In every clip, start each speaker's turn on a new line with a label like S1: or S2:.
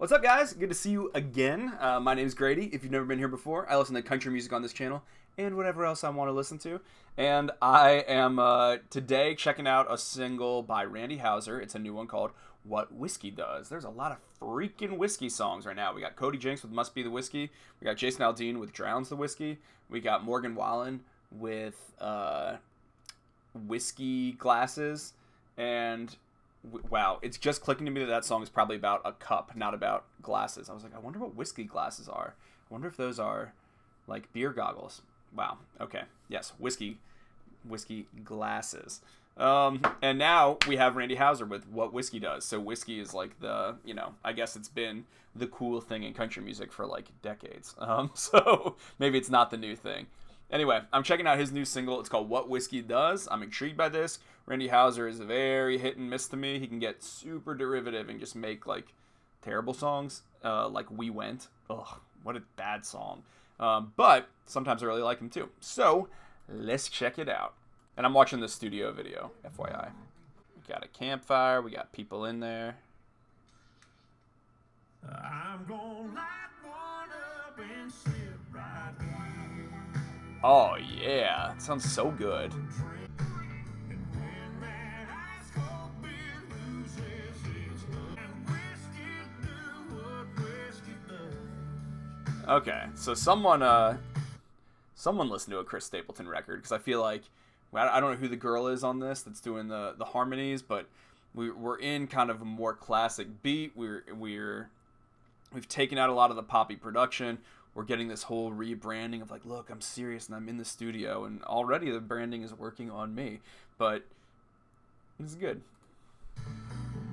S1: What's up, guys? Good to see you again. My name is Grady. If you've never been here before, I listen to country music on this channel and whatever else I want to listen to. And I am today checking out a single by Randy Houser. It's a new one called What Whiskey Does. There's a lot of freaking whiskey songs right now. We got Cody Jinks with Must Be the Whiskey. We got Jason Aldean with Drowns the Whiskey. We got Morgan Wallen with Whiskey Glasses. And wow, it's just clicking to me that that song is probably about a cup, not about glasses. I was like, I wonder what whiskey glasses are. I wonder if those are like beer goggles. Wow. Okay. Yes, whiskey glasses. And now we have Randy Houser with What Whiskey Does. So whiskey is like the, I guess it's been the cool thing in country music for like decades. So maybe it's not the new thing. Anyway, I'm checking out his new single. It's called What Whiskey Does. I'm intrigued by this. Randy Houser is very hit and miss to me. He can get super derivative and just make like terrible songs, like We Went. Ugh, what a bad song. But sometimes I really like him too. So let's check it out. And I'm watching the studio video, FYI. We got a campfire. We got people in there. I'm gonna light one up and sit right here. Oh, yeah. It sounds so good. Okay, so someone listened to a Chris Stapleton record, because I feel like, I don't know who the girl is on this that's doing the harmonies, but we're in kind of a more classic beat. We've taken out a lot of the poppy production. We're getting this whole rebranding of like, look, I'm serious and I'm in the studio, and already the branding is working on me. But this is good.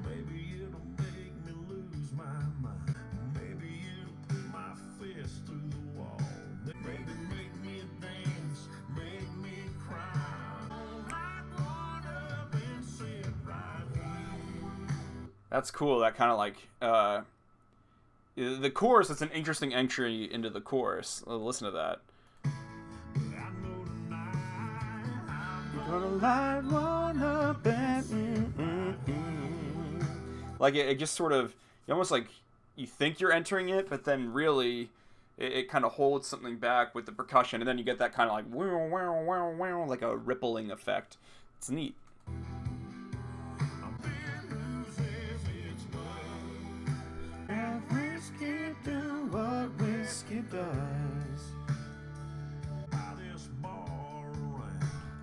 S1: Maybe it'll make me lose my mind. Maybe it'll put my fist through the wall. Maybe make me dance, make me cry. That's cool. That kind of like the chorus. It's an interesting entry into the chorus. Listen to that. Gonna light one up and like it just sort of, you almost like, you think you're entering it, but then really it kind of holds something back with the percussion, and then you get that kind of like wow, wow, wow, wow, like a rippling effect. It's neat. Whiskey do what whiskey does.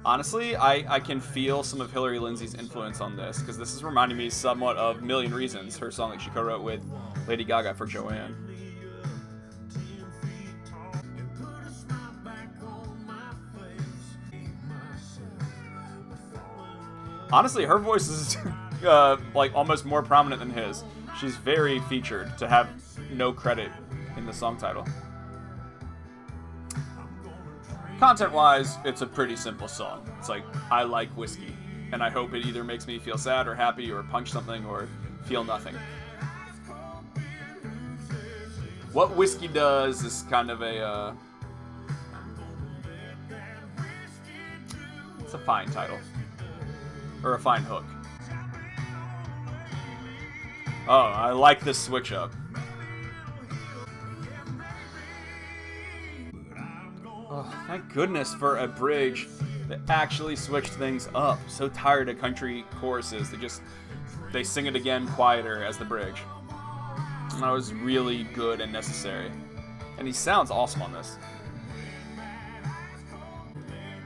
S1: Honestly, I can feel some of Hillary Lindsey's influence on this, because this is reminding me somewhat of Million Reasons, her song that she co-wrote with Lady Gaga for Joanne. Honestly, her voice is like almost more prominent than his. She's very featured to have no credit in the song title. Content-wise, it's a pretty simple song. It's like, I like whiskey, and I hope it either makes me feel sad or happy or punch something or feel nothing. What Whiskey Does is kind of a it's a fine title. Or a fine hook. Oh, I like this switch up. Oh, thank goodness for a bridge that actually switched things up. So tired of country choruses that they sing it again quieter as the bridge. And that was really good and necessary. And he sounds awesome on this.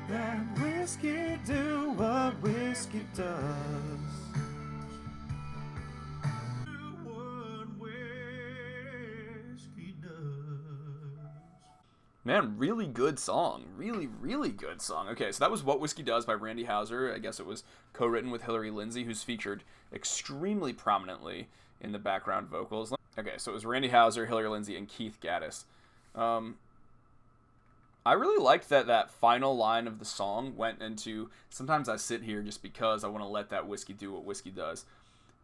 S1: Let whiskey do what whiskey does. Man, really good song. Really, really good song. Okay, so that was What Whiskey Does by Randy Houser. I guess it was co-written with Hillary Lindsey, who's featured extremely prominently in the background vocals. Okay, so it was Randy Houser, Hillary Lindsey, and Keith Gaddis. I really liked that final line of the song went into, sometimes I sit here just because I want to let that whiskey do what whiskey does.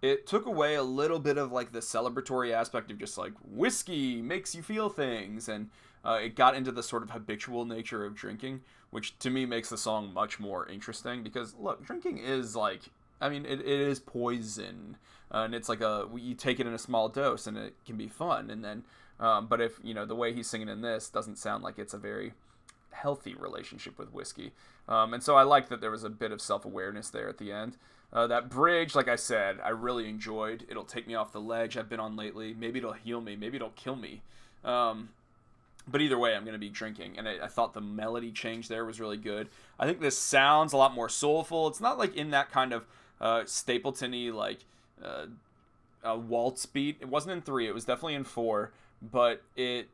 S1: It took away a little bit of like the celebratory aspect of just like whiskey makes you feel things, and it got into the sort of habitual nature of drinking, which to me makes the song much more interesting, because look, drinking is like I mean, it is poison, and it's like you take it in a small dose, and it can be fun. And then, but if the way he's singing in this doesn't sound like it's a very healthy relationship with whiskey. And so I like that there was a bit of self-awareness there at the end. That bridge, like I said, I really enjoyed. It'll take me off the ledge I've been on lately. Maybe it'll heal me. Maybe it'll kill me. But either way, I'm going to be drinking. And I thought the melody change there was really good. I think this sounds a lot more soulful. It's not like in that kind of Stapleton-y, like a waltz beat. It wasn't in 3. It was definitely in 4. But it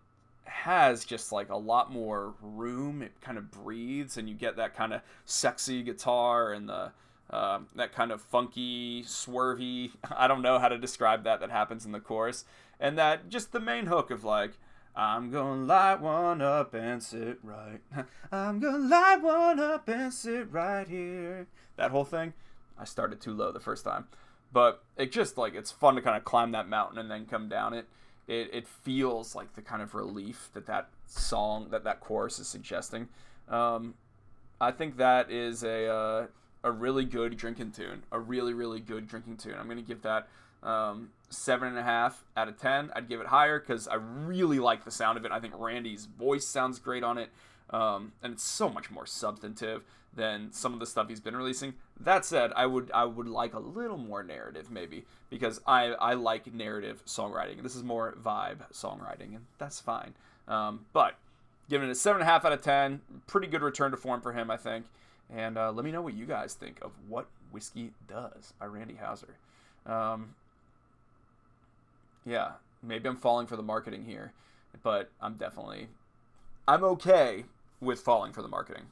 S1: has just like a lot more room. It kind of breathes, and you get that kind of sexy guitar and the that kind of funky, swervy, I don't know how to describe that happens in the chorus. And that just the main hook of like, I'm gonna light one up and sit right. I'm gonna light one up and sit right here. That whole thing. I started too low the first time. But it just like, it's fun to kind of climb that mountain and then come down it. It feels like the kind of relief that song, that chorus is suggesting. I think that is a really good drinking tune. A really, really good drinking tune. I'm going to give that 7.5 out of 10. I'd give it higher because I really like the sound of it. I think Randy's voice sounds great on it. And it's so much more substantive than some of the stuff he's been releasing. That said, I would like a little more narrative maybe, because I like narrative songwriting. This is more vibe songwriting, and that's fine. But giving it a 7.5 out of 10, pretty good return to form for him, I think. And let me know what you guys think of What Whiskey Does by Randy Houser. Yeah, maybe I'm falling for the marketing here, but I'm okay with falling for the marketing.